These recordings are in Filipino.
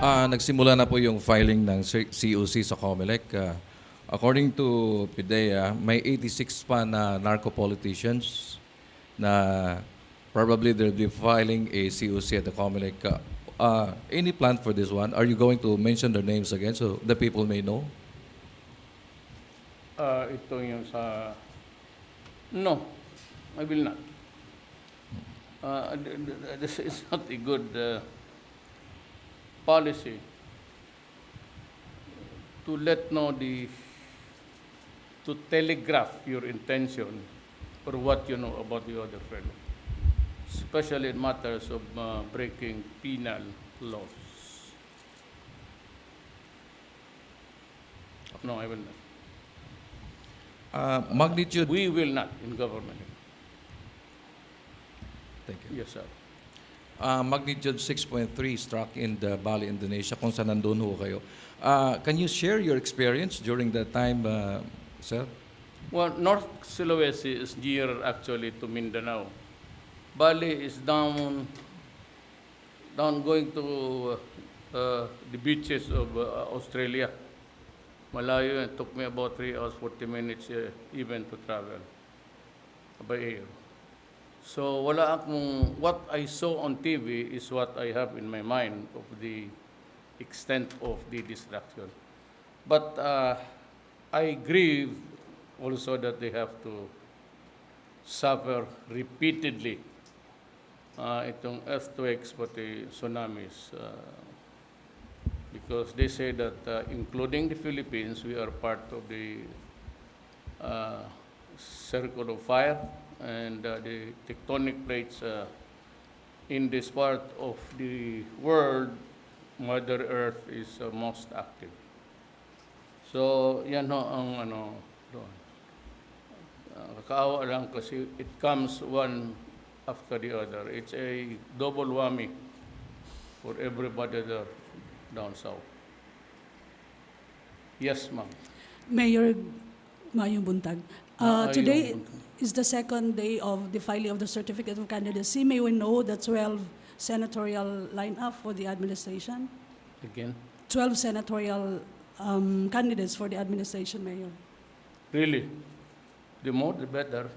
Nagsimula na po yung filing ng COC sa COMELEC. According to PIDEA, may 86 pa na narco-politicians na probably they'll be filing a COC at the COMELEC. Any plan for this one? Are you going to mention their names again so the people may know? Ito yung sa... No, I will not. This is not a good policy to to telegraph your intention or what you know about the other fellow, especially in matters of breaking penal laws. No, I will not. Magnitude. We will not in government. Thank you. Yes, sir. Magnitude 6.3 struck in the Bali, Indonesia, kung saan nandun ho kayo. Can you share your experience during that time, sir? Well, North Sulawesi is near actually to Mindanao. Bali is down going to the beaches of Australia. Malayo, it took me about 3 hours, 40 minutes even to travel by air. So wala akong, what I saw on TV is what I have in my mind of the extent of the destruction. But I grieve also that they have to suffer repeatedly itong earthquakes pati tsunamis because they say that including the Philippines, we are part of the circle of fire, and the tectonic plates in this part of the world, Mother Earth is most active. So, yan ho ang doon. Kakaawa lang kasi it comes one after the other. It's a double whammy for everybody there down south. Yes, ma'am. Mayor Mayong Buntag, Ayong today Buntag. is the second day of the filing of the certificate of candidacy. May we know the 12 senatorial lineup for the administration? Again? 12 senatorial candidates for the administration, Mayor. Really? The more, the better.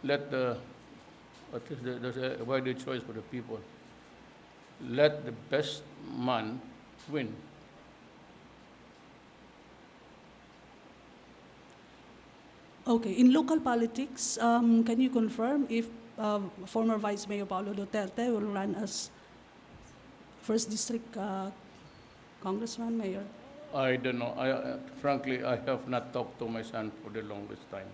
Let at least there's a wider choice for the people. Let the best man win. Okay, in local politics, can you confirm if former Vice Mayor Paulo Duterte will run as first district congressman, Mayor? I don't know. Frankly, I have not talked to my son for the longest time.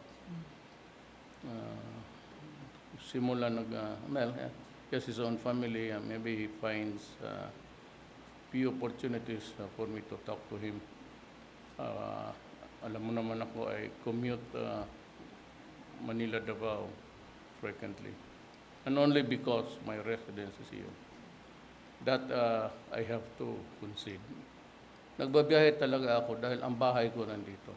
Simula he has his own family, maybe he finds few opportunities for me to talk to him. Alam mo naman ako, I commute Manila, Davao frequently. And only because my residence is here. That I have to concede. Nagbabiyahe talaga ako dahil ang bahay ko nandito.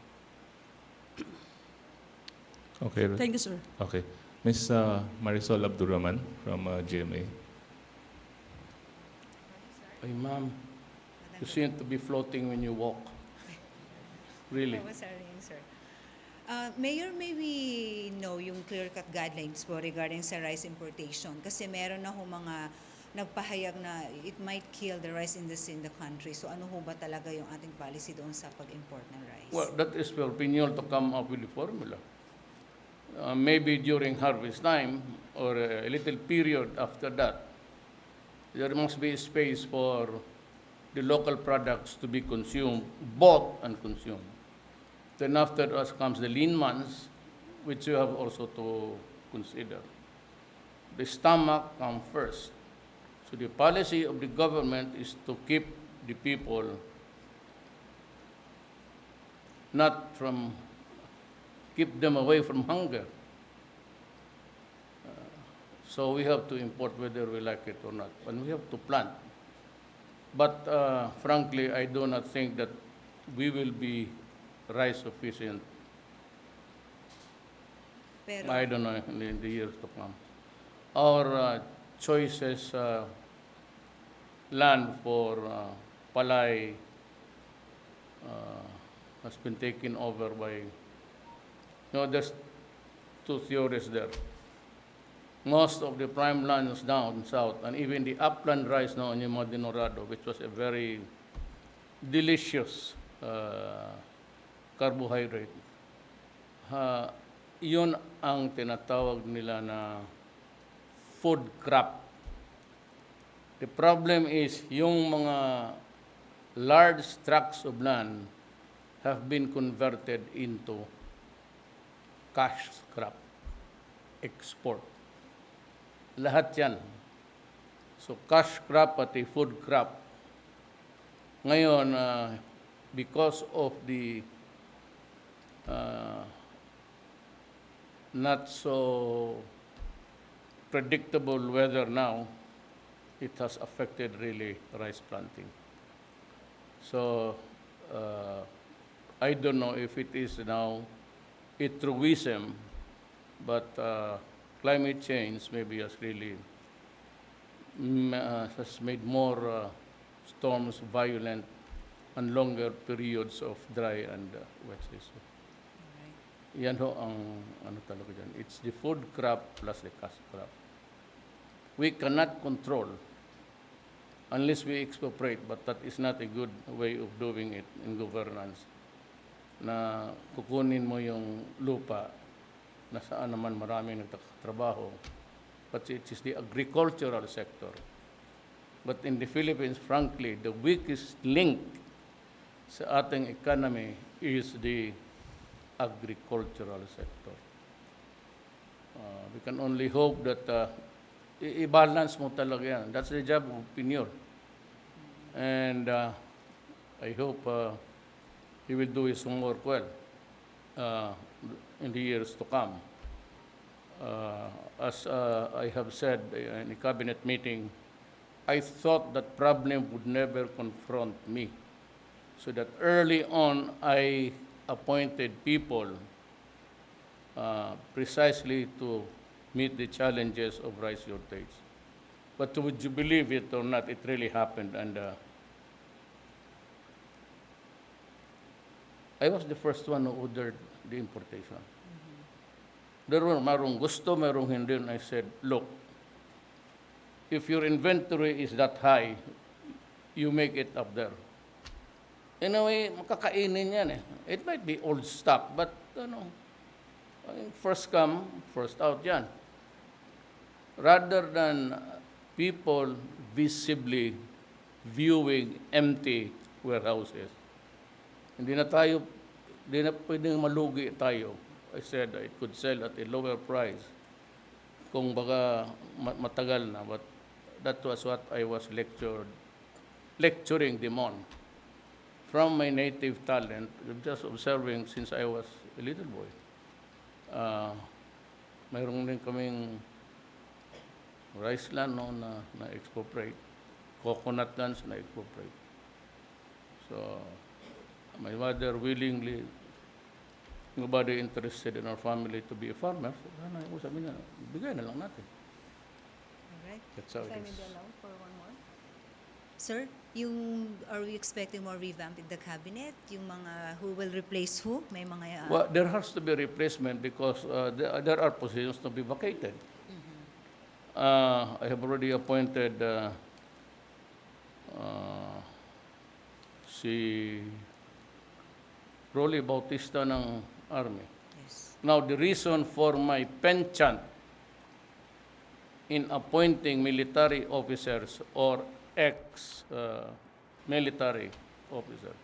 Okay. Thank you, sir. Okay. Ms. Marisol Abdurrahman from GMA. Ay, ma'am, you seem to be floating when you walk. Really? That was our sir. Mayor, may we know yung clear-cut guidelines po regarding sa rice importation? Kasi meron na ho mga nagpahayag na it might kill the rice industry in the country. So ano ho ba talaga yung ating policy doon sa pag-import ng rice? Well, that is for Pinyol to come up with the formula. Maybe during harvest time or a little period after that, there must be space for the local products to be consumed, bought and consumed. Then after us comes the lean months, which you have also to consider. The stomach comes first. So the policy of the government is to keep the people keep them away from hunger. So we have to import whether we like it or not, and we have to plant. But frankly, I do not think that we will be rice sufficient. Pero, I don't know in the years to come. Our choices land for palay has been taken over by, there's two theories there. Most of the prime lands down south, and even the upland rice now in Yuma Dinorado, which was a very delicious carbohydrate, yun ang tinatawag nila na food crop. The problem is yung mga large tracts of land have been converted into cash crop, export. Lahat yan. So cash crop pati food crop. Ngayon, because of the not so predictable weather now, it has affected really rice planting. So I don't know if it is now a truism, but climate change maybe has really has made more storms violent and longer periods of dry and wet season. Yan ho ang ano talaga dyan. It's the food crop plus the cash crop. We cannot control unless we expropriate, but that is not a good way of doing it in governance. Na kukunin mo yung lupa na saan naman maraming nagtatrabaho, but it is the agricultural sector. But in the Philippines, frankly, the weakest link sa ating economy is the agricultural sector. We can only hope that i-balance mo talaga yan. That's the job of Pinyor. And I hope he will do his homework well in the years to come. As I have said in a cabinet meeting, I thought that problem would never confront me. So that early on, I appointed people precisely to meet the challenges of rice shortage. But would you believe it or not, it really happened. And I was the first one who ordered the importation. There were marong gusto, marong hindi. And I said, look, if your inventory is that high, you make it up there. In a way, makakainin yan eh. It might be old stock, but first come, first out yan. Rather than people visibly viewing empty warehouses. Hindi na pwedeng malugi tayo. I said it could sell at a lower price kung baka matagal na, but that was what I was lecturing them on. From my native talent, just observing since I was a little boy. Mayroon din kaming rice land na expropriate, coconut lands na expropriate. So, my mother willingly, nobody interested in our family to be a farmer. So, sabi niya, bigay na lang natin. Alright. That's how If I it may is. be allowed for one more. Sir, are we expecting more revamp in the cabinet? Yung mga who will replace who? May mga... Well, there has to be replacement because there are positions to be vacated. I have already appointed si Rolly Bautista ng Army. Yes. Now, the reason for my penchant in appointing military officers or ex-military officers,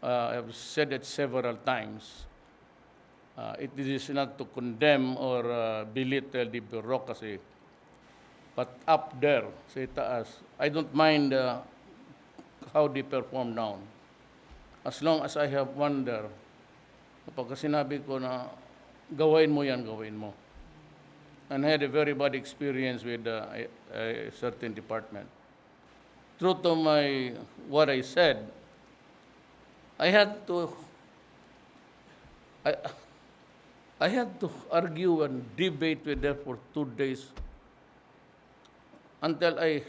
I have said it several times. It is not to condemn or belittle the bureaucracy, but up there, sa itaas, I don't mind how they perform down. As long as I have one there, kapag sinabi ko na gawain mo yan, gawain mo. And I had a very bad experience with a certain department. True to what I said, I had to argue and debate with them for 2 days until I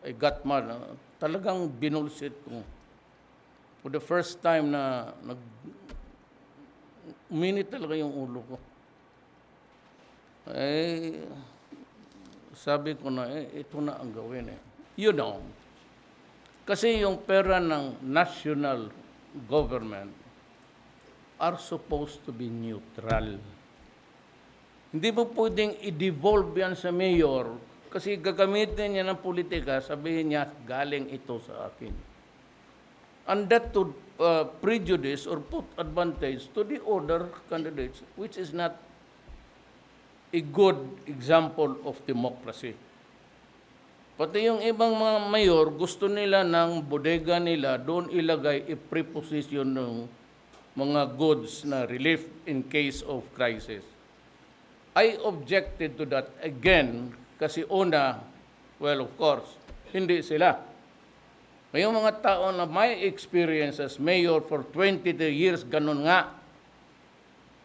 I got mad. Talagang binulsit ko. For the first time na uminit talaga yung ulo ko. Sabi ko na, ito na ang gawin eh. You know, kasi yung pera ng national government are supposed to be neutral. Hindi mo pwedeng i-devolve yan sa mayor kasi gagamitin niya ng politika, sabihin niya, galing ito sa akin. And that to prejudice or put advantage to the other candidates, which is not a good example of democracy. Pati yung ibang mga mayor, gusto nila ng bodega nila, doon ilagay i-preposition ng mga goods na relief in case of crisis. I objected to that again kasi una, well of course, hindi sila. Ngayong mga tao na my experience as mayor for 23 years, ganun nga.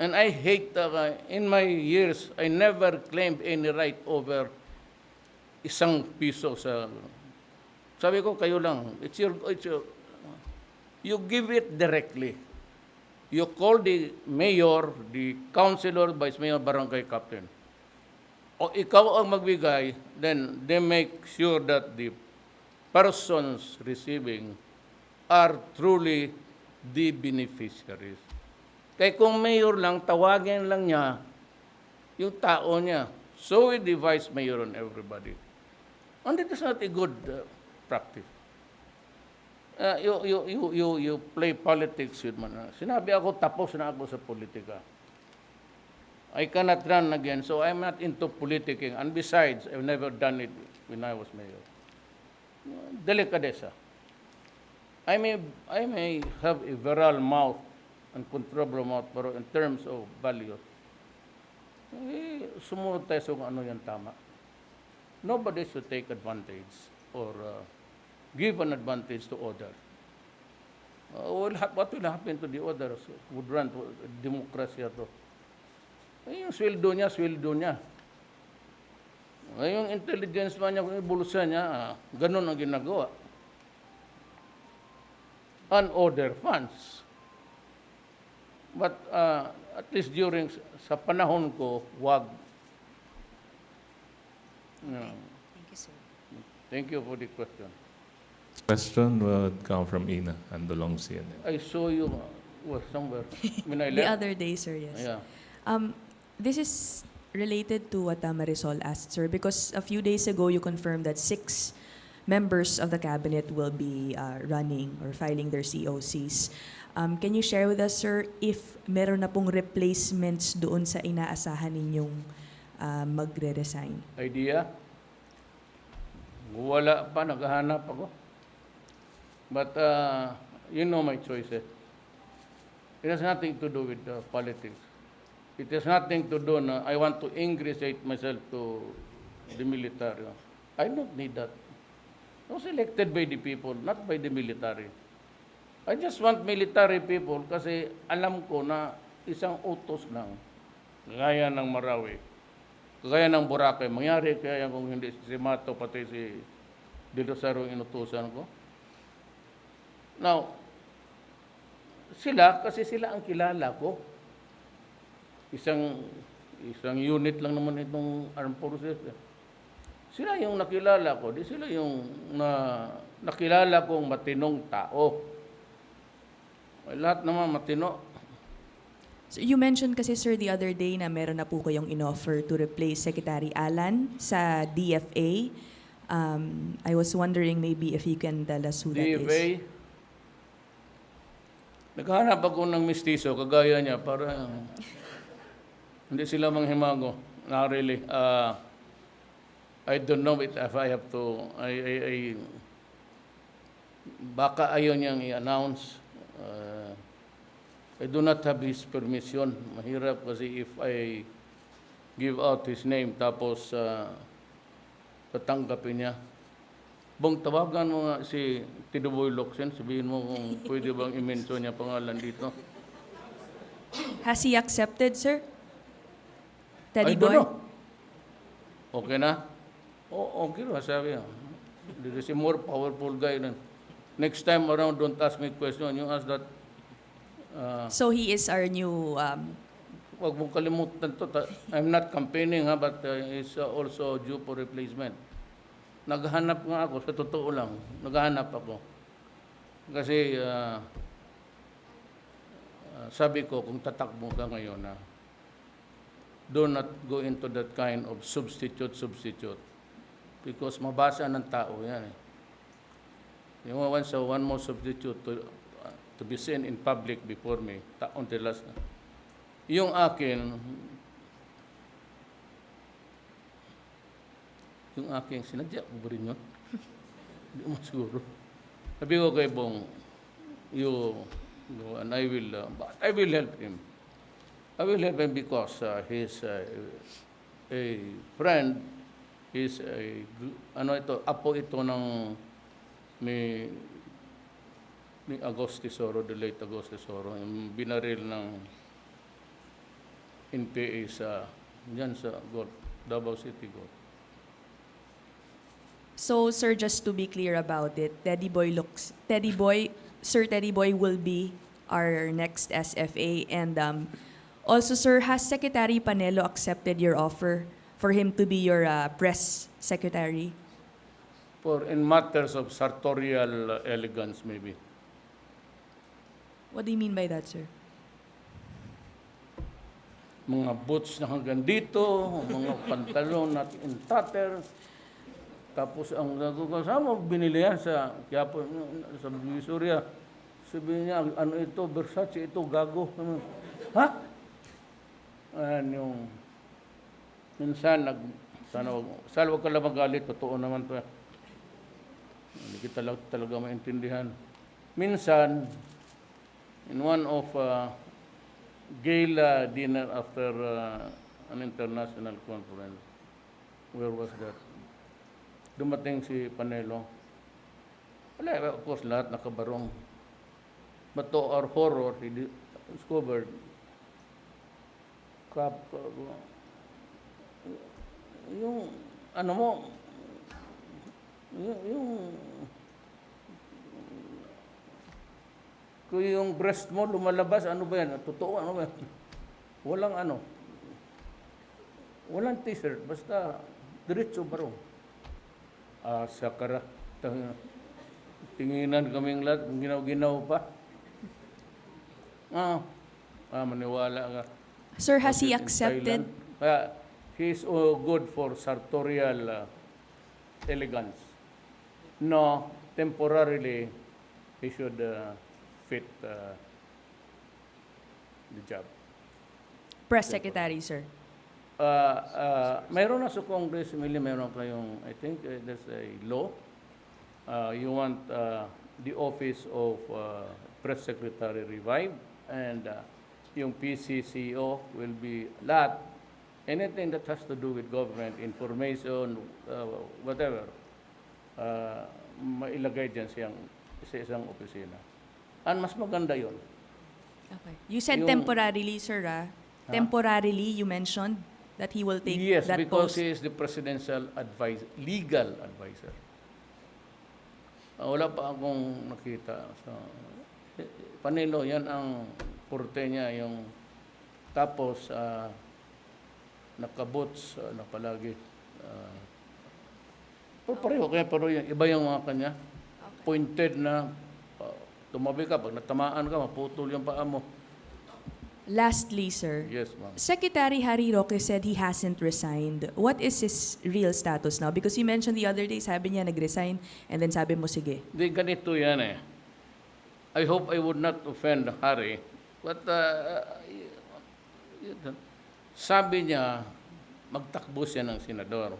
And I hate, in my years, I never claimed any right over isang piso sa... Sabi ko, kayo lang, it's your, you give it directly. You call the mayor, the councilor, vice mayor, barangay captain. O ikaw ang magbigay, then they make sure that the persons receiving are truly the beneficiaries. Kaya kung mayor lang, tawagin lang niya yung tao niya. So with the vice mayor and everybody. And it is not a good practice. You play politics with man. Sinabi ako, tapos na ako sa politika. I cannot run again, so I'm not into politicking. And besides, I've never done it when I was mayor. Delicadeza. I may have a virile mouth and controversial mouth, pero in terms of values, sumunod tayo sa kung ano yung tama. Nobody should take advantage or give an advantage to others. What will happen to the others would run to democracy ito? Yung sweldo niya. Yung intelligence man niya, yung bulsa niya, ganun ang ginagawa. Unordered funds. But at least sa panahon ko, wag. Thank you, sir. Thank you for the question. Question would come from Ina Andolong, CNN. I saw you was somewhere when I The left. other day, sir, yes. Yeah. This is related to what Marisol asked, sir, because a few days ago you confirmed that 6 members of the cabinet will be running or filing their COCs. Can you share with us, sir, if meron na pong replacements doon sa inaasahan ninyong magre-resign? Idea? Wala pa, naghahanap ako. But you know my choices. It has nothing to do with politics. It has nothing to do na I want to ingratiate myself to the military. I don't need that. I was elected by the people, not by the military. I just want military people kasi alam ko na isang utos lang, gaya ng Marawi, gaya ng Boracay, mangyari kaya kung hindi si Mato, pati si De Rosario inutusan ko. Now, kasi sila ang kilala ko. Isang unit lang naman itong armed forces. Sila yung nakilala ko, di sila yung nakilala kong matinong tao. Lahat naman matino. So you mentioned kasi, sir, the other day na meron na po kayong inoffer to replace Secretary Alan sa DFA. I was wondering maybe if you can tell us who that is. DFA, naghahanap ako ng mistiso, kagaya niya, para hindi sila manghimago. Not really. I don't know if I have to, baka ayaw niyang i-announce. I do not have his permission. Mahirap kasi if I give out his name tapos tatanggapin niya. Bong, tawagan mo nga si Tiduboy Locsin, sabihin mo kung pwede bang i-mention niya pangalan dito. Has he accepted, sir? Teddy I don't Boy? know. Okay na? Okay na, sabi niya. There is a more powerful guy. Next time around, don't ask me question. You ask that. So he is our new Huwag mong kalimutan to. I'm not campaigning ha, but he's also due for replacement. Naghahanap nga ako, sa totoo lang. Naghahanap ako. Kasi sabi ko, kung tatakbo ka ngayon na do not go into that kind of substitute. Because mabasa ng tao yan eh. Yung one more substitute to be seen in public before me, on the last. Yung akin, sinadya ko ba rin yun? Hindi mo siguro. Sabi ko kay Bong, and I will help him. I will help him because he's a friend, he's apo ito ng ni Agustin Tesoro, the late Agustin Tesoro, yung binaril ng NPA diyan sa Davao City. So, sir, just to be clear about it, Sir Teddy Boy will be our next SFA. And also, sir, has Secretary Panelo accepted your offer for him to be your press secretary? In matters of sartorial elegance, maybe. What do you mean by that, sir? Mga boots na hanggang dito, mga pantalon na in tatters. Tapos ang kasama, binili yan sa Quiapo, sa Visoria. Sabi niya, ano ito, Versace, ito, gago. Ha? Yung, minsan, sana wag ka lang magalit, totoo naman to. Hindi kita talaga maintindihan. Minsan, in one of gala dinner after an international conference, where was that? Dumating si Panelo. Wala, of course, lahat nakabarong. But to our horror, he discovered yung ano mo, kung yung breast mo lumalabas, ano ba yan? Totoo, ano ba yan? Walang t-shirt, basta diretso barong. Sakara. Tinginan kaming lahat, ginaw-ginaw pa. Maniwala ka. Sir, has he In accepted? Thailand. He's good for sartorial elegance. No, temporarily, he should fit the job. Press secretary, sir. Mayroon na sa Congress, mayroon kayong, I think there's a law. You want the office of Press Secretary revived, and yung PCCO will be anything that has to do with government, information, whatever, mailagay dyan sa isang opisina. And mas maganda yun. Okay. You said temporarily, sir, Temporarily, you mentioned that he will take Yes, that because post. he is the presidential legal advisor. Wala pa akong nakita. Panelo, yan ang porte niya, yung tapos nakabots na palagi. Pareho, pero iba yung mga kanya. Pointed na tumabi ka, pag natamaan ka, maputol yung paa mo. Lastly, sir, Yes, ma'am. Secretary Harry Roque said he hasn't resigned. What is his real status now? Because you mentioned the other day, sabi niya nag-resign, and then sabi mo, sige. Di ganito yan eh. I hope I would not offend Harry, but sabi niya, magtakbo siya ng senador.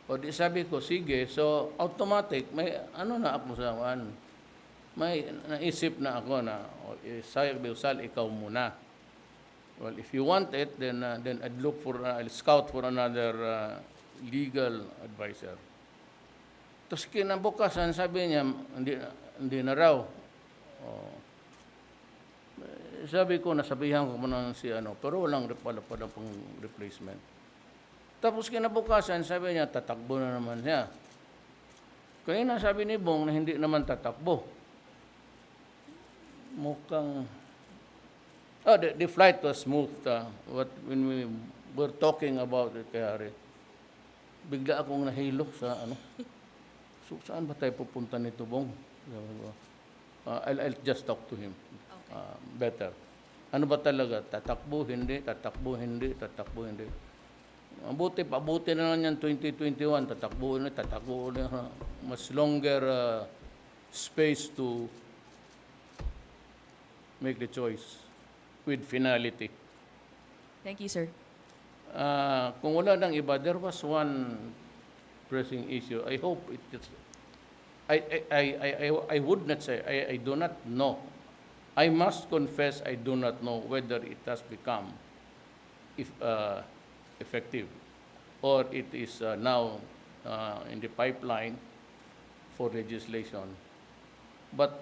O di sabi ko, sige, so automatic, may na ako sa may naisip na ako na, Sayag Biusal, ikaw muna. Well, if you want it, then I'd look for, I'll scout for another legal advisor. Tapos kinabukasan, sabi niya, hindi na raw. Sabi ko, nasabihan ko muna si pero walang pala pang replacement. Tapos kinabukasan, sabi niya, tatakbo na naman siya. Kaya sabi ni Bong na hindi naman tatakbo. Mukhang... Oh, the flight was smooth. When we were talking about it, kaya bigla akong nahilo sa ano. So, saan ba tayo pupunta nito, Bong? I'll just talk to him. Better. Ano ba talaga? Tatakbo, hindi, tatakbo, hindi, tatakbo, hindi. Pabuti na lang yan 2021, tatakbo na. Mas longer space to make the choice with finality. Thank you, sir. Kung wala nang iba, there was one pressing issue. I hope it is... I would not say, I do not know. I must confess I do not know whether it has become effective or it is now in the pipeline for legislation. But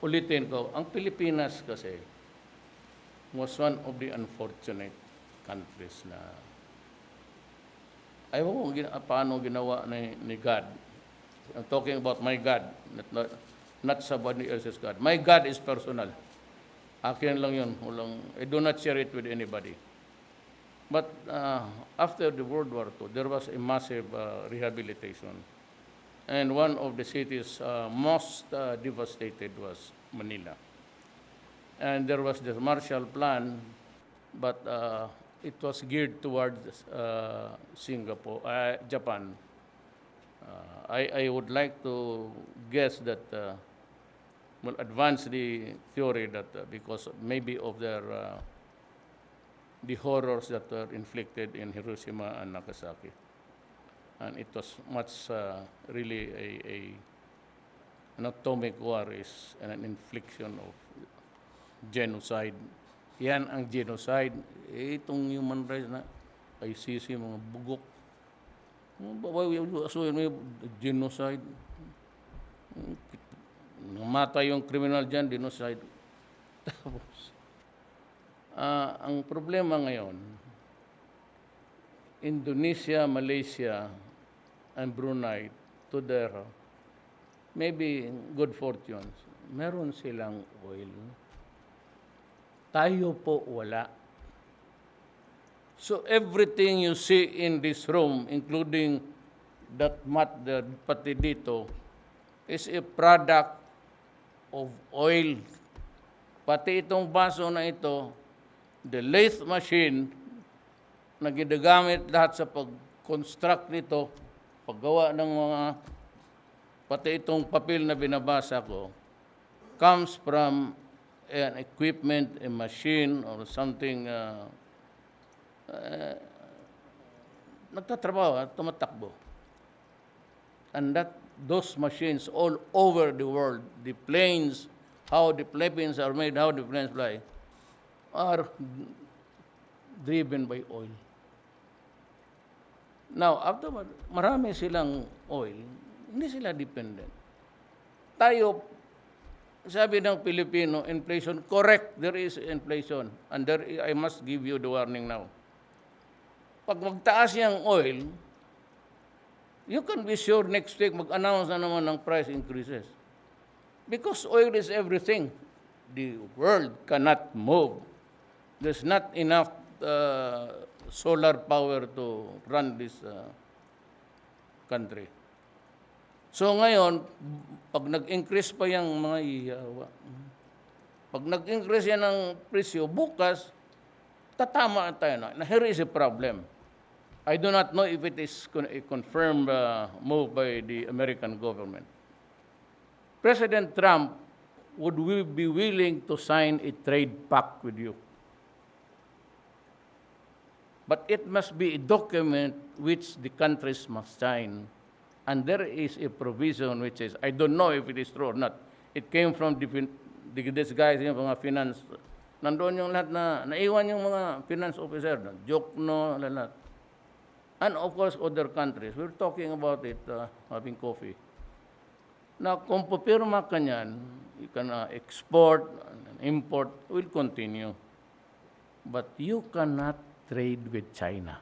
ulitin ko, ang Pilipinas kasi was one of the unfortunate countries na ayaw ko paano ginawa ni God. I'm talking about my God, not somebody else's God. My God is personal. Akin lang yun. I do not share it with anybody. But after the World War II, there was a massive rehabilitation. And one of the cities most devastated was Manila. And there was the Marshall Plan, but it was geared towards Japan. I would like to guess that, advance the theory that because maybe of the horrors that were inflicted in Hiroshima and Nagasaki. And it was much really an atomic war is an infliction of genocide. Yan ang genocide. Itong human rights na ICC, mga bugok. Genocide. Namatay yung criminal dyan, genocide. Tapos, ang problema ngayon, Indonesia, Malaysia, and Brunei, to their maybe good fortunes, meron silang oil. Tayo po wala. So everything you see in this room, including that mat there, pati dito, is a product of oil. Pati itong baso na ito, the lathe machine na ginagamit lahat sa pag-construct nito, paggawa ng mga, pati itong papel na binabasa ko, comes from an equipment, a machine, or something nagtatrabaho, tumatakbo. And those machines all over the world, the planes, how the planes are made, how the planes fly, are driven by oil. Now, after marami silang oil, hindi sila dependent. Tayo, sabi ng Pilipino, inflation, correct, there is inflation. And I must give you the warning now. Pag magtaas yung oil, you can be sure next week mag-announce na naman ng price increases. Because oil is everything. The world cannot move. There's not enough solar power to run this country. So ngayon, pag nag-increase pa yung mga iyawa, pag nag-increase yan ng presyo, bukas, tatama tayo na here is a problem. I do not know if it is a confirmed move by the American government. President Trump, would we be willing to sign a trade pact with you? But it must be a document which the countries must sign. And there is a provision which is, I don't know if it is true or not. It came from this guys, yung mga finance. Nandoon yung lahat na, naiwan yung mga finance officer. Joke no, lahat. And of course, other countries. We're talking about it, having coffee. Now, kung pupirma ka niyan, you can export, import, will continue. But you cannot trade with China.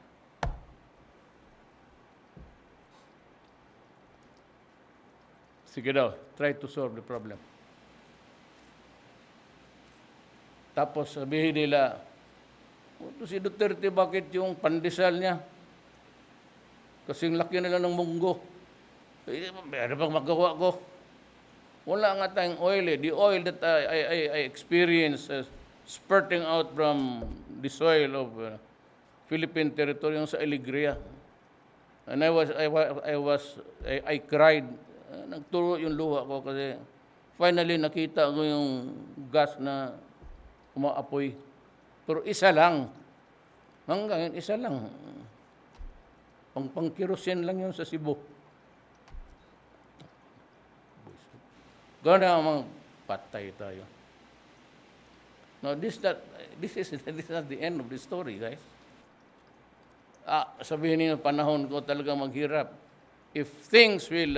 Sige daw, try to solve the problem. Tapos sabihin nila, si Duterte, bakit yung pandesal niya? Kasing laki nila ng munggo. Ano bang magawa ko? Wala nga tayong oil eh. The oil that I experienced spurting out from the soil of Philippine territory yung sa Alegria. And I cried. Nagturo yung luha ko kasi finally nakita ko yung gas na umaapoy. Pero isa lang. Hanggang yun, isa lang. Pang-kerosene lang yun sa Cebu. Gano'n ang patay tayo. No, this is not the end of the story, guys. Sabihin niyo, panahon ko talaga maghirap. If things will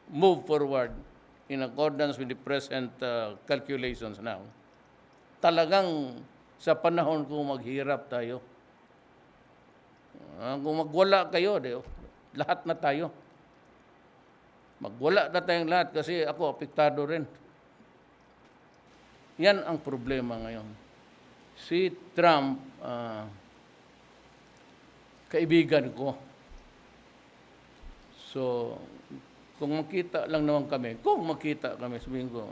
move forward in accordance with the present calculations now, talagang sa panahon ko maghirap tayo. Kung magwala kayo, lahat na tayo. Magwala na tayong lahat kasi ako apektado rin. Yan ang problema ngayon. Si Trump, kaibigan ko. So, kung makita lang naman kami, sabihin ko,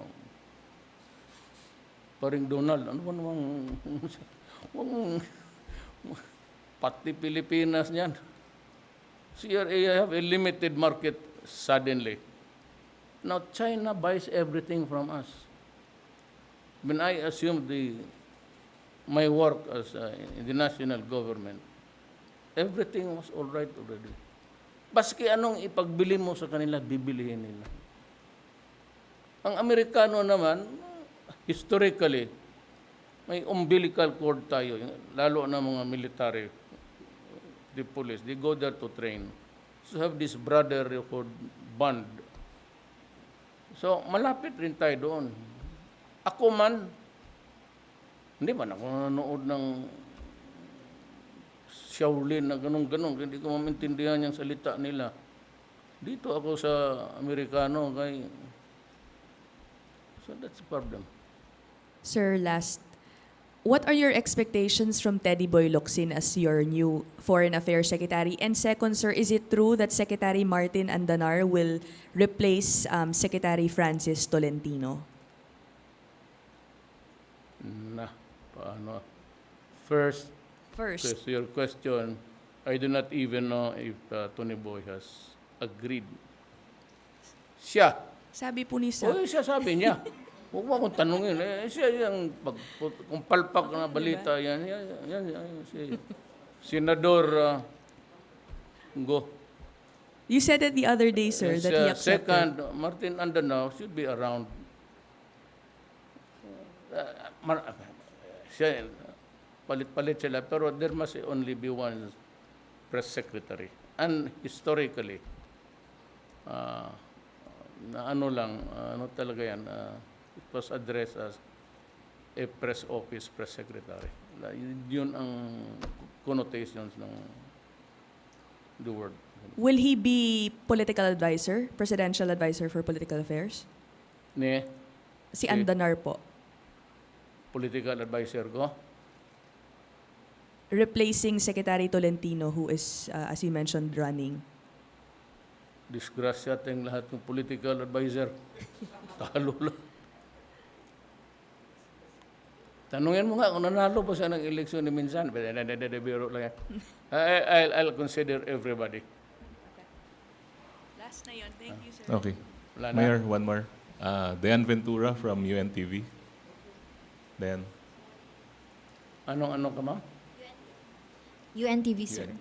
paring Donald, ano ba namang, pati Pilipinas niyan. CRA have a limited market suddenly. Now, China buys everything from us. When I assumed my work as in the national government, everything was all right already. Baski anong ipagbili mo sa kanila, bibilihin nila. Ang Amerikano naman, historically, may umbilical cord tayo, lalo na mga military, the police, they go there to train. So have this brotherhood bond. So malapit rin tayo doon. Ako man, hindi man ako nanonood ng Shaolin na ganun-ganun. Hindi ko maintindihan yung salita nila. Dito ako sa Amerikano, so that's the problem. Sir, last, what are your expectations from Teddy Boy Locsin as your new Foreign Affairs Secretary? And second, sir, is it true that Secretary Martin Andanar will replace Secretary Francis Tolentino? Paano? First, to your question, I do not even know if Tony Boy has agreed. Siya. Sabi po ni Sir. Siya sabi niya. Huwag mo akong tanungin. Siya yung kung palpak na balita, yan, siya. Senador Go. You said it the other day, sir, that he accepted. Second, Martin Andanao should be around. Siya, palit-palit sila, pero there must only be one press secretary. And historically, na ano talaga yan, it was addressed as a press office, press secretary. Yun ang connotations ng the word. Will he be political advisor, presidential advisor for political affairs? Si Andanar po. Political advisor ko? Replacing Secretary Tolentino, who is, as you mentioned, running. Disgrasya tayong lahat ng political advisor. Talo lang. Tanungin mo nga kung nanalo pa siya ng eleksyon ni minsan. Biro lang yan. I'll consider everybody. Last na yun. Thank you, sir. Okay. Wala na. Mayor, one more. Dayan Ventura from UNTV. Dayan. Anong ka, ma'am? UNTV, sir. UN.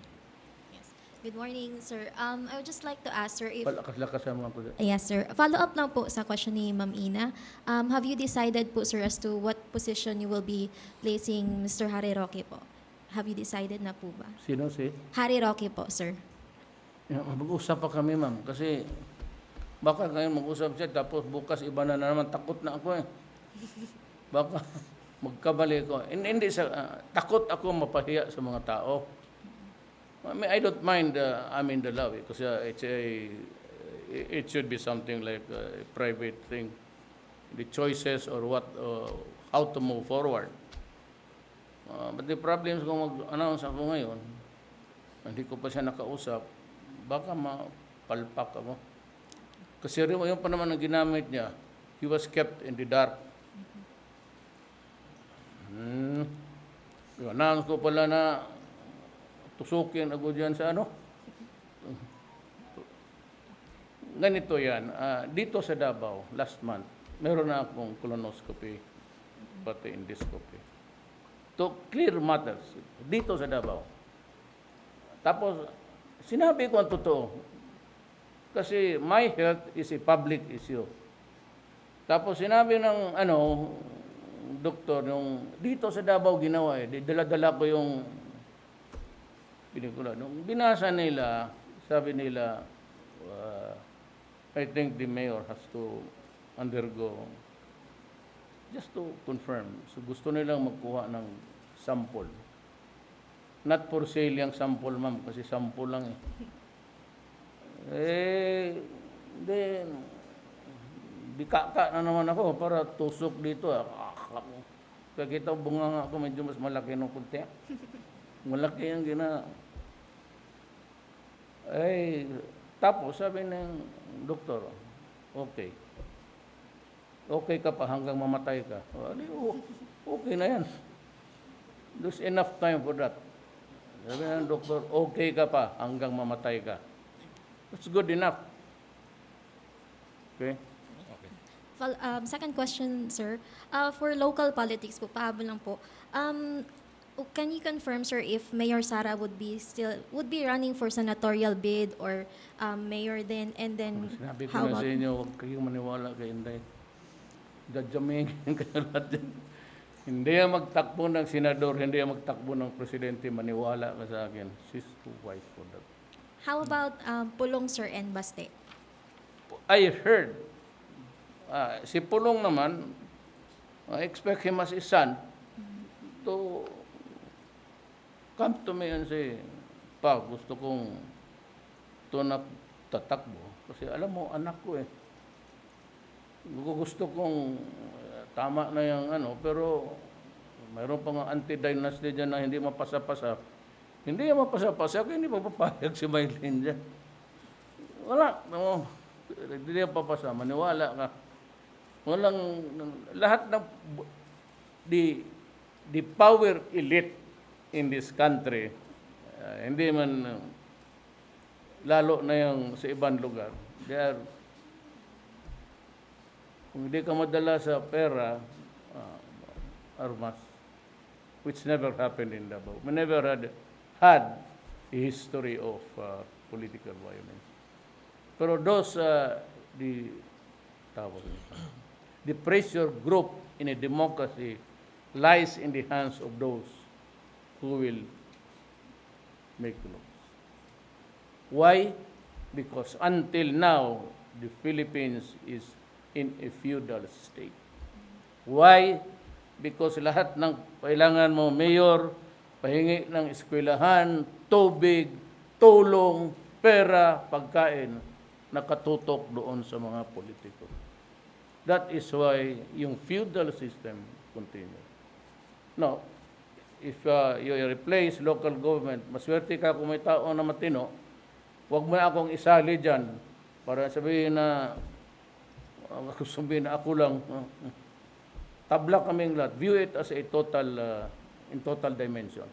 Yes. Good morning, sir. I would just like to ask, sir, if... Lakas ang mga po. Yes, sir. Follow up lang po sa question ni Ma'am Ina. Have you decided po, sir, as to what position you will be placing Mr. Harry Roque po? Have you decided na po ba? Sino si? Harry Roque po, sir. Mag-usap pa kami, ma'am. Kasi baka ngayon mag-usap siya, tapos bukas iba na naman. Takot na ako eh. Baka magkabali ko. Hindi takot ako mapahiya sa mga tao. I mean, I don't mind I'm in the law kasi it's a it should be something like a private thing. The choices or what, how to move forward. But the problem is kung mag-announce ako ngayon, hindi ko pa siya nakausap, baka mapalpak ako. Kasi yung pa naman ang ginamit niya, he was kept in the dark. Announce ko pala na tusukin ako dyan sa ano. Ganito yan, dito sa Davao, last month, meron na akong colonoscopy, pati endoscopy. To clear matters, dito sa Davao. Tapos, sinabi ko ang totoo, kasi my health is a public issue. Tapos sinabi ng doktor, yung dito sa Davao ginawa dala-dala ko yung pelikula. Nung binasa nila, sabi nila, I think the mayor has to undergo, just to confirm. So gusto nilang magkuha ng sample. Not for sale yung sample, ma'am, kasi sample lang then, di kaka na naman ako para tusok dito. Kaya kita bunga nga ako, medyo mas malaki ng kunti. Malaki yung tapos sabi ng doktor, okay. Okay ka pa hanggang mamatay ka. Okay na yan. There's enough time for that. Sabi ng doktor, okay ka pa hanggang mamatay ka. That's good enough. Okay? Second question, sir. For local politics po, pahabol lang po. Can you confirm, sir, if Mayor Sara would be running for senatorial bid or mayor din, and then Sinabi ko how na about sa inyo, huwag kayong maniwala kay Inday. Dadjamingin kayo lahat yan. Hindi yan magtakbo ng senador, hindi yan magtakbo ng presidente, maniwala ka sa akin. She's too wise for that. how about Pulong, sir, and Baste? I heard, si Pulong naman, I expect him as his son to come to me and say, Pa, gusto kong tatakbo. Kasi alam mo, anak ko gusto kong tama na yung pero mayroon pang anti-dynasty dyan na hindi mapasa-pasa. Hindi yan mapasa-pasa, kaya hindi papapayag si Maylin dyan. Wala. Hindi yan papasa. Maniwala ka. Walang, lahat ng, the power elite in this country, hindi man, lalo na yung sa ibang lugar, they are, kung hindi ka madala sa pera, armas, which never happened in Davao. We never had a history of political violence. Pero those, the pressure group in a democracy lies in the hands of those who will make laws. Why? Because until now, the Philippines is in a feudal state. Why? Because lahat ng kailangan mo, mayor, pahingi ng eskwelahan, tubig, tulong, pera, pagkain, nakatutok doon sa mga politiko. That is why yung feudal system continues. Now, if you replace local government, maswerte ka kung may tao na matino, huwag mo na akong isali dyan para sabihin na ako lang. Tabla kaming lahat. View it as a total, in total dimension.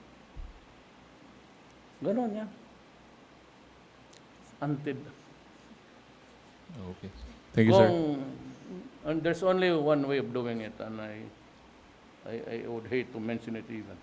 Ganon yan. Okay. Thank you, sir. And there's only one way of doing it, and I would hate to mention it even.